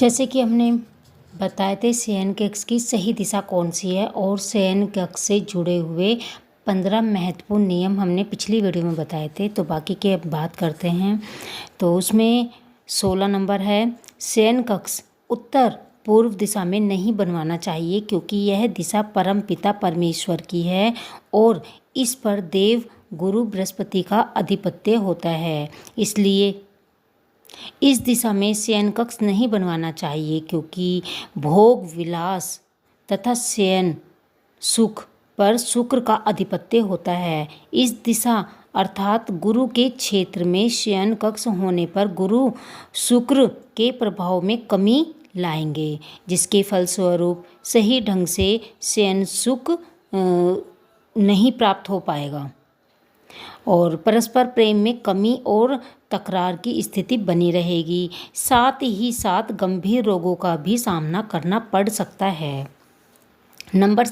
जैसे कि हमने बताए थे शयन कक्ष की सही दिशा कौन सी है और शयन कक्ष से जुड़े हुए 15 महत्वपूर्ण नियम हमने पिछली वीडियो में बताए थे। तो बाकी के अब बात करते हैं। तो उसमें 16 नंबर है, शयन कक्ष उत्तर पूर्व दिशा में नहीं बनवाना चाहिए क्योंकि यह दिशा परम पिता परमेश्वर की है और इस पर देव गुरु बृहस्पति का आधिपत्य होता है। इसलिए इस दिशा में शयन कक्ष नहीं बनवाना चाहिए क्योंकि भोग विलास तथा शयन सुख पर शुक्र का आधिपत्य होता है। इस दिशा अर्थात गुरु के क्षेत्र में शयन कक्ष होने पर गुरु शुक्र के प्रभाव में कमी लाएंगे, जिसके फलस्वरूप सही ढंग से शयन सुख नहीं प्राप्त हो पाएगा और परस्पर प्रेम में कमी और तकरार की स्थिति बनी रहेगी। साथ ही साथ गंभीर रोगों का भी सामना करना पड़ सकता है। नंबर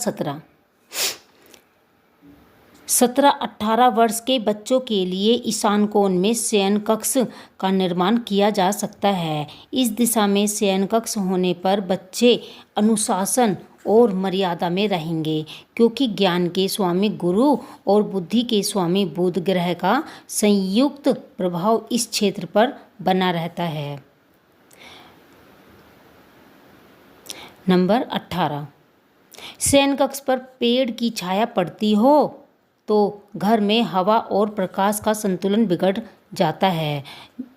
17-18 वर्ष के बच्चों के लिए ईशान कोण में शयन कक्ष का निर्माण किया जा सकता है। इस दिशा में शयन कक्ष होने पर बच्चे अनुशासन और मर्यादा में रहेंगे क्योंकि ज्ञान के स्वामी गुरु और बुद्धि के स्वामी बुध ग्रह का संयुक्त प्रभाव इस क्षेत्र पर बना रहता है। नंबर 18, शयन कक्ष पर पेड़ की छाया पड़ती हो तो घर में हवा और प्रकाश का संतुलन बिगड़ जाता है।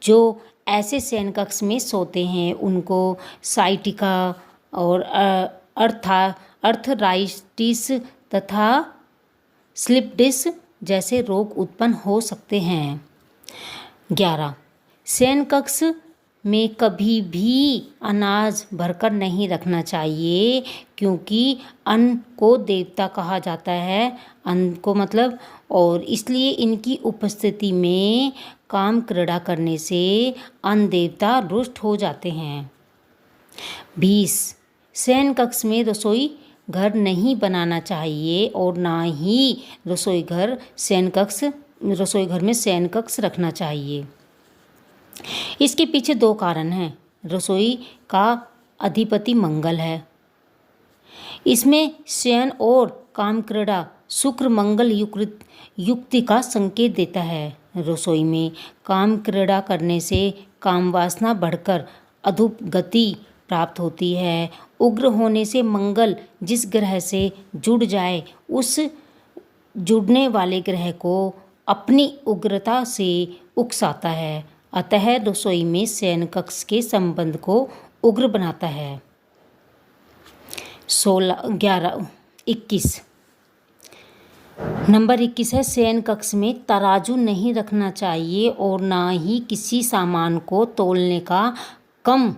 जो ऐसे शयन कक्ष में सोते हैं उनको साइटिका और अर्थराइटिस तथा स्लिप डिस्क जैसे रोग उत्पन्न हो सकते हैं। 11, शयन कक्ष में कभी भी अनाज भरकर नहीं रखना चाहिए क्योंकि अन्न को देवता कहा जाता है, अन्न को मतलब, और इसलिए इनकी उपस्थिति में काम क्रीड़ा करने से अन्न देवता रुष्ट हो जाते हैं। 20, शयन कक्ष में रसोई घर नहीं बनाना चाहिए और ना ही रसोई घर में शयन कक्ष रखना चाहिए। इसके पीछे 2 कारण हैं। रसोई का अधिपति मंगल है, इसमें शयन और काम क्रीड़ा शुक्र मंगल युक्ति का संकेत देता है। रसोई में काम क्रीड़ा करने से काम वासना बढ़कर अधोगति प्राप्त होती है। उग्र होने से मंगल जिस ग्रह से जुड़ जाए उस जुड़ने वाले ग्रह को अपनी उग्रता से उकसाता है, अतः रसोई में शयन कक्ष के संबंध को उग्र बनाता है। 21 नंबर 21 है, शयन कक्ष में तराजू नहीं रखना चाहिए और ना ही किसी सामान को तौलने का काम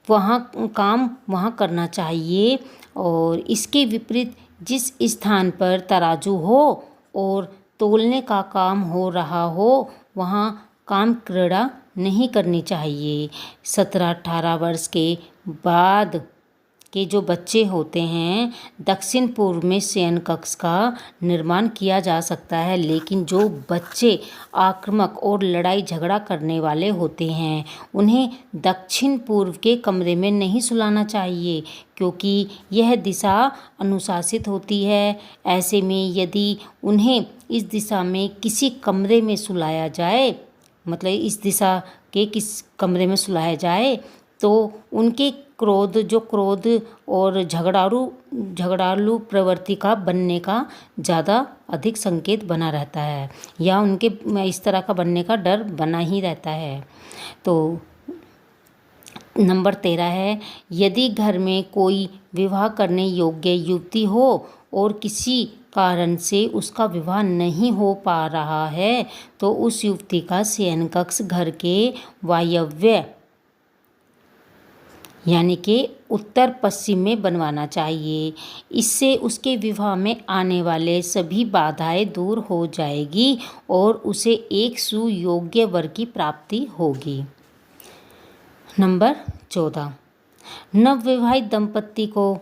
वहाँ करना चाहिए। और इसके विपरीत जिस स्थान पर तराजू हो और तौलने का काम हो रहा हो वहाँ काम क्रीड़ा नहीं करनी चाहिए। 17-18 वर्ष के बाद के जो बच्चे होते हैं दक्षिण पूर्व में शयन कक्ष का निर्माण किया जा सकता है, लेकिन जो बच्चे आक्रामक और लड़ाई झगड़ा करने वाले होते हैं उन्हें दक्षिण पूर्व के कमरे में नहीं सुलाना चाहिए क्योंकि यह दिशा अनुशासित होती है। ऐसे में यदि उन्हें इस दिशा में किसी कमरे में सुलाया जाए, मतलब इस दिशा के किस कमरे में सुलाया जाए तो उनके क्रोध और झगड़ालू प्रवृत्ति का बनने का ज़्यादा अधिक संकेत बना रहता है या उनके इस तरह का बनने का डर बना ही रहता है। तो नंबर 13 है, यदि घर में कोई विवाह करने योग्य युवती हो और किसी कारण से उसका विवाह नहीं हो पा रहा है तो उस युवती का शयन कक्ष घर के वायव्य यानी कि उत्तर पश्चिम में बनवाना चाहिए। इससे उसके विवाह में आने वाले सभी बाधाएं दूर हो जाएगी और उसे एक सुयोग्य वर की प्राप्ति होगी। नंबर 14, नवविवाहित दंपत्ति को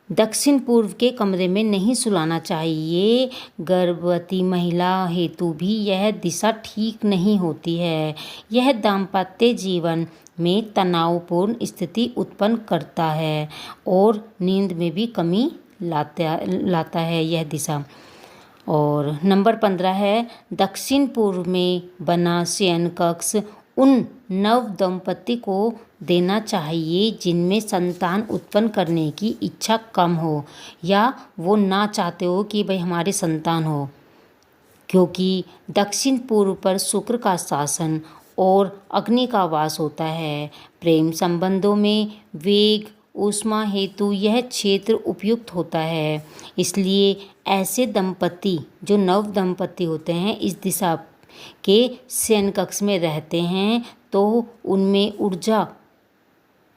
दक्षिण पूर्व के कमरे में नहीं सुलाना चाहिए। गर्भवती महिला हेतु भी यह दिशा ठीक नहीं होती है। यह दाम्पत्य जीवन में तनावपूर्ण स्थिति उत्पन्न करता है और नींद में भी कमी लाता है यह दिशा। और नंबर 15 है, दक्षिण पूर्व में बना शयन कक्ष उन नव दंपति को देना चाहिए जिनमें संतान उत्पन्न करने की इच्छा कम हो या वो ना चाहते हो कि भाई हमारी संतान हो, क्योंकि दक्षिण पूर्व पर शुक्र का शासन और अग्नि का वास होता है। प्रेम संबंधों में वेग ऊष्मा हेतु यह क्षेत्र उपयुक्त होता है। इसलिए ऐसे दंपति जो नव दंपति होते हैं इस दिशा के शयन कक्ष में रहते हैं तो उनमें ऊर्जा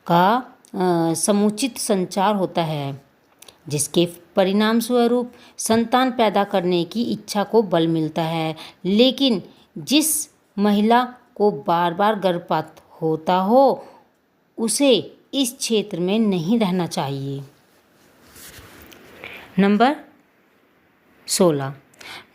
का समुचित संचार होता है, जिसके परिणाम स्वरूप संतान पैदा करने की इच्छा को बल मिलता है। लेकिन जिस महिला को बार बार गर्भपात होता हो उसे इस क्षेत्र में नहीं रहना चाहिए। नंबर 16,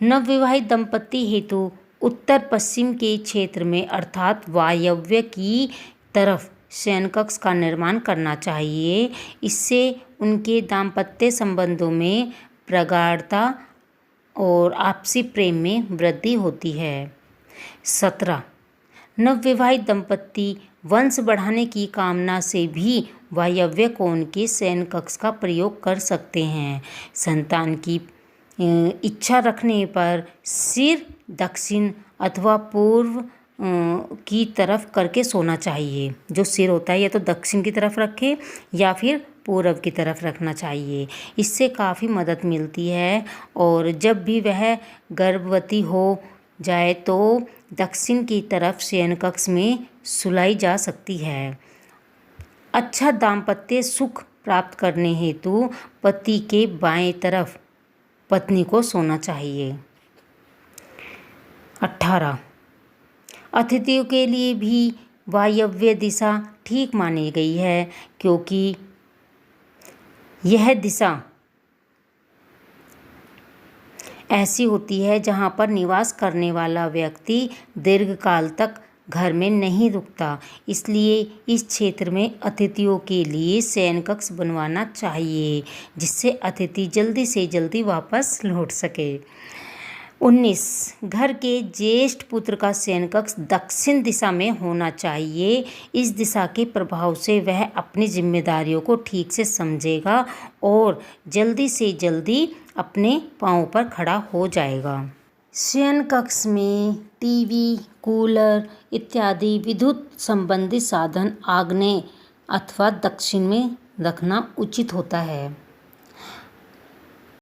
नवविवाहित दंपति हेतु उत्तर पश्चिम के क्षेत्र में अर्थात वायव्य की तरफ शयन कक्ष का निर्माण करना चाहिए। इससे उनके दाम्पत्य संबंधों में प्रगाढ़ता और आपसी प्रेम में वृद्धि होती है। 17, नवविवाहित दंपति वंश बढ़ाने की कामना से भी वायव्य कोण के शयन कक्ष का प्रयोग कर सकते हैं। संतान की इच्छा रखने पर सिर दक्षिण अथवा पूर्व की तरफ करके सोना चाहिए। जो सिर होता है या तो दक्षिण की तरफ रखे या फिर पूर्व की तरफ रखना चाहिए। इससे काफ़ी मदद मिलती है और जब भी वह गर्भवती हो जाए तो दक्षिण की तरफ शयन कक्ष में सुलाई जा सकती है। अच्छा दाम्पत्य सुख प्राप्त करने हेतु पति के बाएं तरफ पत्नी को सोना चाहिए। 18, अतिथियों के लिए भी वायव्य दिशा ठीक मानी गई है, क्योंकि यह दिशा ऐसी होती है जहाँ पर निवास करने वाला व्यक्ति दीर्घकाल तक घर में नहीं रुकता। इसलिए इस क्षेत्र में अतिथियों के लिए शयन कक्ष बनवाना चाहिए जिससे अतिथि जल्दी से जल्दी वापस लौट सके। 19, घर के ज्येष्ठ पुत्र का शयन कक्ष दक्षिण दिशा में होना चाहिए। इस दिशा के प्रभाव से वह अपनी जिम्मेदारियों को ठीक से समझेगा और जल्दी से जल्दी अपने पांवों पर खड़ा हो जाएगा। शयन कक्ष में टीवी, कूलर इत्यादि विद्युत संबंधित साधन आग्नेय अथवा दक्षिण में रखना उचित होता है।